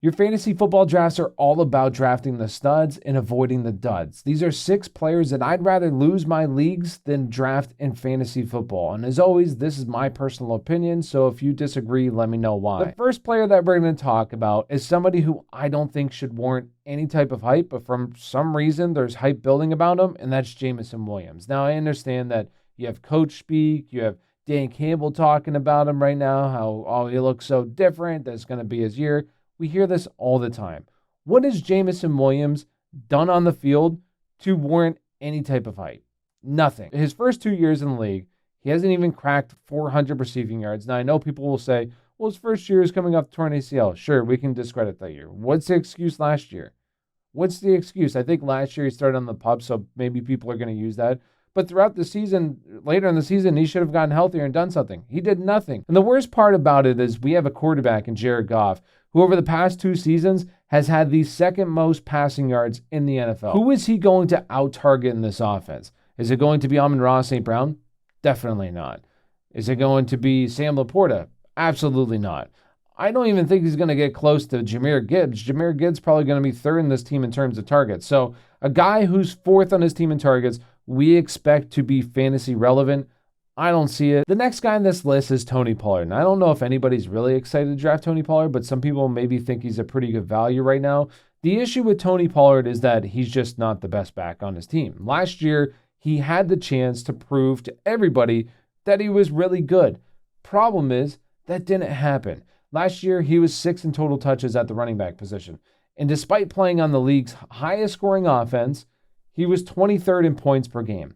Your fantasy football drafts are all about drafting the studs and avoiding the duds. These are 6 players that I'd rather lose my leagues than draft in fantasy football. And as always, this is my personal opinion, so if you disagree, let me know why. The first player that we're going to talk about is somebody who I don't think should warrant any type of hype, but from some reason there's hype building about him, and that's Jameson Williams. Now, I understand that you have coach speak, you have Dan Campbell talking about him right now, how he looks so different, that's going to be his year. We hear this all the time. What has Jameson Williams done on the field to warrant any type of hype? Nothing. His first 2 years in the league, he hasn't even cracked 400 receiving yards. Now, I know people will say, well, his first year is coming off torn ACL. Sure, we can discredit that year. What's the excuse last year? What's the excuse? I think last year he started on the PUP, so maybe people are going to use that. But throughout the season, later in the season, he should have gotten healthier and done something. He did nothing. And the worst part about it is we have a quarterback in Jared Goff who over the past 2 seasons has had the second most passing yards in the NFL. Who is he going to out-target in this offense? Is it going to be Amon-Ra St. Brown? Definitely not. Is it going to be Sam Laporta? Absolutely not. I don't even think he's going to get close to Jahmyr Gibbs. Jahmyr Gibbs probably going to be 3rd in this team in terms of targets. So a guy who's 4th on his team in targets, we expect to be fantasy relevant. I don't see it. The next guy on this list is Tony Pollard. And I don't know if anybody's really excited to draft Tony Pollard, but some people maybe think he's a pretty good value right now. The issue with Tony Pollard is that he's just not the best back on his team. Last year, he had the chance to prove to everybody that he was really good. Problem is, that didn't happen. Last year, he was 6th in total touches at the running back position. And despite playing on the league's highest scoring offense, he was 23rd in points per game.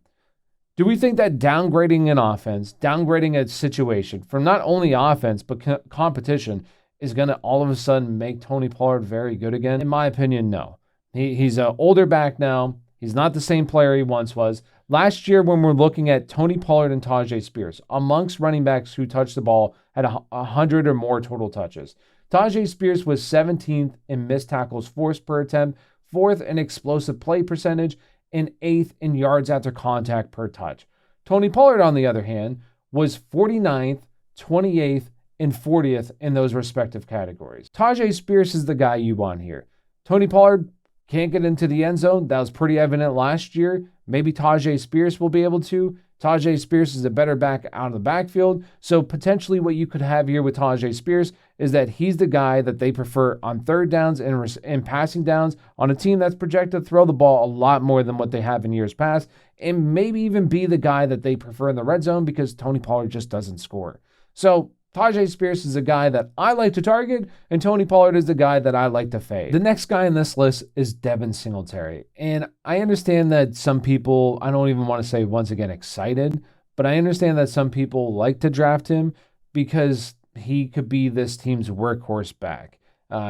Do we think that downgrading an offense, downgrading a situation from not only offense but competition is going to all of a sudden make Tony Pollard very good again? In my opinion, no. He's an older back now. He's not the same player he once was. Last year, when we're looking at Tony Pollard and Tajay Spears, amongst running backs who touched the ball, had 100 or more total touches. Tajay Spears was 17th in missed tackles forced per attempt, 4th in explosive play percentage, and 8th in yards after contact per touch. Tony Pollard, on the other hand, was 49th, 28th, and 40th in those respective categories. Tajay Spears is the guy you want here. Tony Pollard can't get into the end zone. That was pretty evident last year. Maybe Tajay Spears will be able to. Tajay Spears is a better back out of the backfield. So potentially what you could have here with Tajay Spears is that he's the guy that they prefer on 3rd downs and passing downs on a team that's projected to throw the ball a lot more than what they have in years past, and maybe even be the guy that they prefer in the red zone because Tony Pollard just doesn't score. So Tajay Spears is a guy that I like to target, and Tony Pollard is the guy that I like to fade. The next guy on this list is Devin Singletary. And I understand that some people, I don't even want to say once again excited, but I understand that some people like to draft him because he could be this team's workhorse back.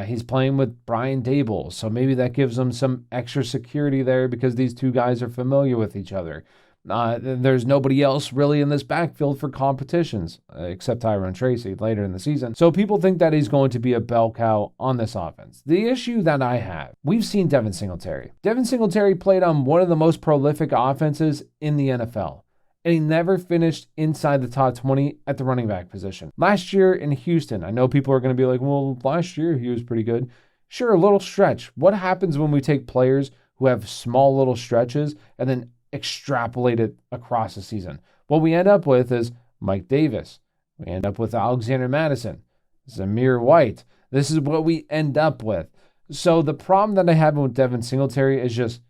He's playing with Brian Dable, so maybe that gives him some extra security there because these two guys are familiar with each other. There's nobody else really in this backfield for competitions except Tyrone Tracy later in the season. So people think that he's going to be a bell cow on this offense. The issue that I have, we've seen Devin Singletary. Devin Singletary played on one of the most prolific offenses in the NFL, and he never finished inside the top 20 at the running back position. Last year in Houston, I know people are going to be like, well, last year he was pretty good. Sure, a little stretch. What happens when we take players who have small little stretches and then extrapolate it across the season? What we end up with is Mike Davis. We end up with Alexander Madison, Zamir White. This is what we end up with. So the problem that I have with Devin Singletary is just,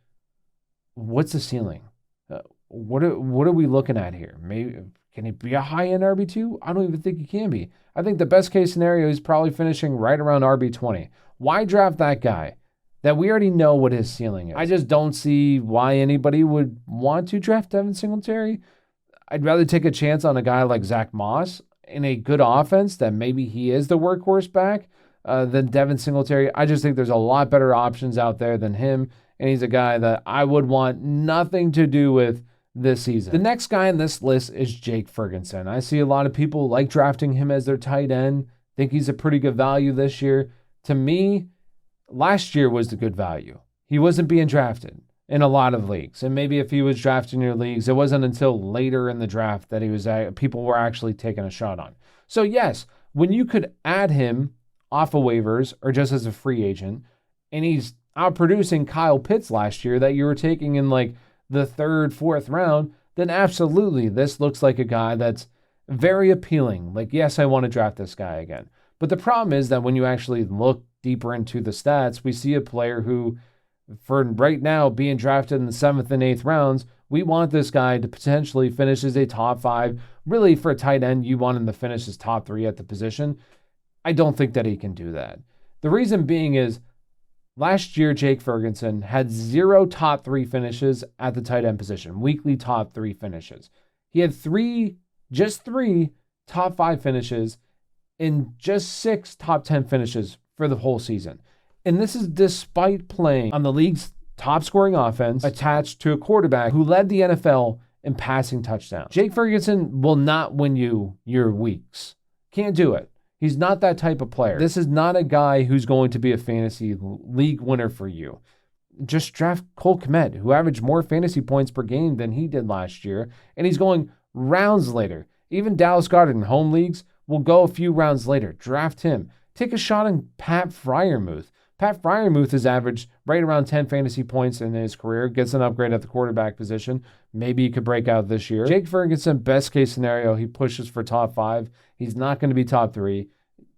what's the ceiling? What are we looking at here? Maybe can he be a high-end RB2? I don't even think he can be. I think the best case scenario is probably finishing right around RB20. Why draft that guy that we already know what his ceiling is? I just don't see why anybody would want to draft Devin Singletary. I'd rather take a chance on a guy like Zach Moss in a good offense that maybe he is the workhorse back than Devin Singletary. I just think there's a lot better options out there than him, and he's a guy that I would want nothing to do with this season. The next guy on this list is Jake Ferguson. I see a lot of people like drafting him as their tight end, think he's a pretty good value this year. To me, last year was the good value. He wasn't being drafted in a lot of leagues. And maybe if he was drafted in your leagues, it wasn't until later in the draft that people were actually taking a shot on. So yes, when you could add him off of waivers or just as a free agent, and he's outproducing Kyle Pitts last year that you were taking in like the 3rd, 4th round, then absolutely this looks like a guy that's very appealing. Like, yes, I want to draft this guy again. But the problem is that when you actually look deeper into the stats, we see a player who, for right now, being drafted in the 7th and 8th rounds, we want this guy to potentially finish as a top 5. Really, for a tight end, you want him to finish as top 3 at the position. I don't think that he can do that. The reason being is last year, Jake Ferguson had 0 top 3 finishes at the tight end position, weekly top 3 finishes. He had just 3 top 5 finishes and just 6 top 10 finishes for the whole season. And this is despite playing on the league's top scoring offense attached to a quarterback who led the NFL in passing touchdowns. Jake Ferguson will not win you your weeks. Can't do it. He's not that type of player. This is not a guy who's going to be a fantasy league winner for you. Just draft Cole Kmet, who averaged more fantasy points per game than he did last year, and he's going rounds later. Even Dallas Goedert in home leagues will go a few rounds later. Draft him. Take a shot on Pat Freiermuth. Pat Freiermuth has averaged right around 10 fantasy points in his career, gets an upgrade at the quarterback position. Maybe he could break out this year. Jake Ferguson, best case scenario, he pushes for top 5. He's not going to be top 3.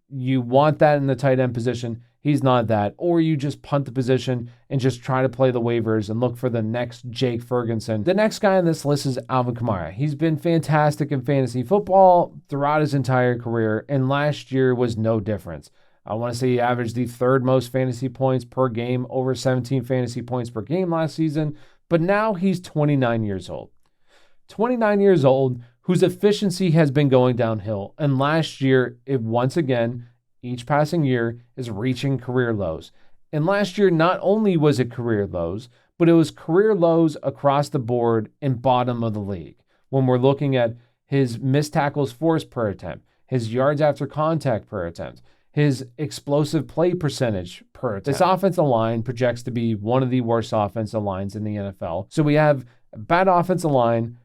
You want that in the tight end position. He's not that. Or you just punt the position and just try to play the waivers and look for the next Jake Ferguson. The next guy on this list is Alvin Kamara. He's been fantastic in fantasy football throughout his entire career, and last year was no difference. I want to say he averaged the 3rd most fantasy points per game, over 17 fantasy points per game last season, but now he's 29 years old. 29 years old, whose efficiency has been going downhill, and last year, it once again, each passing year, is reaching career lows. And last year, not only was it career lows, but it was career lows across the board and bottom of the league. When we're looking at his missed tackles forced per attempt, his yards after contact per attempt, his explosive play percentage per attempt. This offensive line projects to be one of the worst offensive lines in the NFL. So we have a bad offensive line,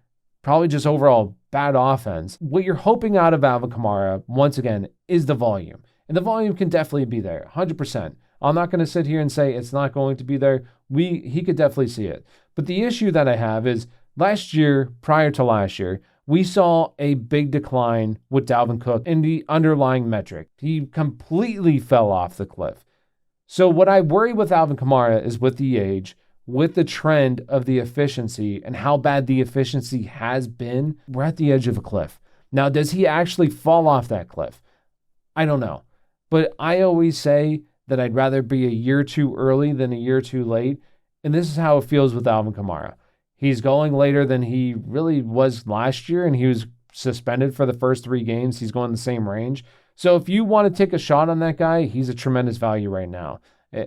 probably just overall bad offense. What you're hoping out of Alvin Kamara, once again, is the volume. And the volume can definitely be there, 100%. I'm not going to sit here and say it's not going to be there. He could definitely see it. But the issue that I have is last year, prior to last year, we saw a big decline with Dalvin Cook in the underlying metric. He completely fell off the cliff. So what I worry with Alvin Kamara is with the age, with the trend of the efficiency and how bad the efficiency has been, we're at the edge of a cliff. Now, does he actually fall off that cliff? I don't know. But I always say that I'd rather be a year too early than a year too late. And this is how it feels with Alvin Kamara. He's going later than he really was last year, and he was suspended for the first 3 games. He's going the same range. So if you want to take a shot on that guy, he's a tremendous value right now.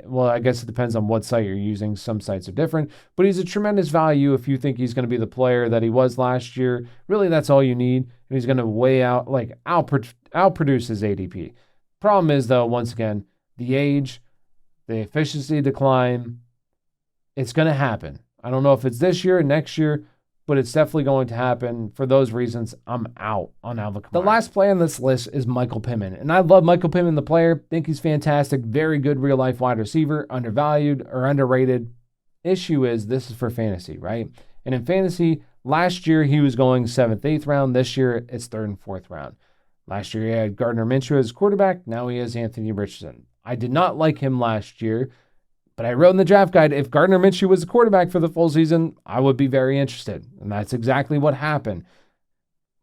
Well, I guess it depends on what site you're using. Some sites are different, but he's a tremendous value if you think he's going to be the player that he was last year. Really, that's all you need, and he's going to outproduce his ADP. Problem is, though, once again, the age, the efficiency decline, it's going to happen. I don't know if it's this year or next year, but it's definitely going to happen. For those reasons, I'm out on Alvin Kamara. The last player on this list is Michael Pittman. And I love Michael Pittman, the player. Think he's fantastic. Very good real-life wide receiver. Undervalued or underrated. Issue is this is for fantasy, right? And in fantasy, last year he was going 7th, 8th round. This year it's 3rd and 4th round. Last year he had Gardner Minshew as quarterback. Now he has Anthony Richardson. I did not like him last year. But I wrote in the draft guide, if Gardner Minshew was the quarterback for the full season, I would be very interested. And that's exactly what happened.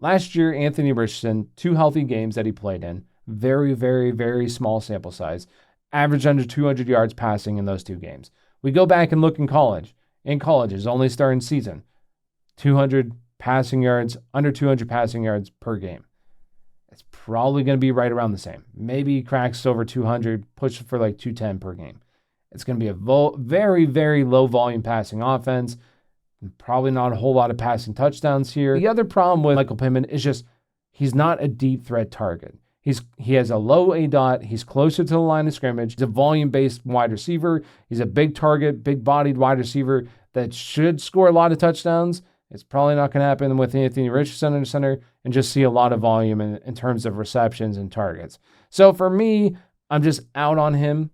Last year, Anthony Richardson, 2 healthy games that he played in, very, very, very small sample size, averaged under 200 yards passing in those 2 games. We go back and look in college. In college, his only starting season, 200 passing yards, under 200 passing yards per game. It's probably going to be right around the same. Maybe he cracks over 200, push for like 210 per game. It's going to be a very, very low volume passing offense. Probably not a whole lot of passing touchdowns here. The other problem with Michael Pittman is just he's not a deep threat target. He has a low ADOT. He's closer to the line of scrimmage. He's a volume-based wide receiver. He's a big target, big-bodied wide receiver that should score a lot of touchdowns. It's probably not going to happen with Anthony Richardson in the center and just see a lot of volume in terms of receptions and targets. So for me, I'm just out on him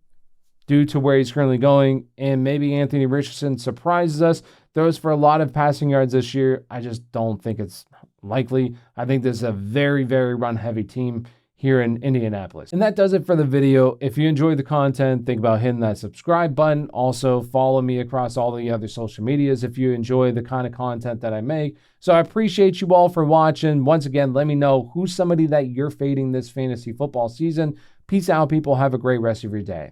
due to where he's currently going. And maybe Anthony Richardson surprises us, throws for a lot of passing yards this year. I just don't think it's likely. I think this is a very, very run-heavy team here in Indianapolis. And that does it for the video. If you enjoyed the content, think about hitting that subscribe button. Also, follow me across all the other social medias if you enjoy the kind of content that I make. So I appreciate you all for watching. Once again, let me know who's somebody that you're fading this fantasy football season. Peace out, people. Have a great rest of your day.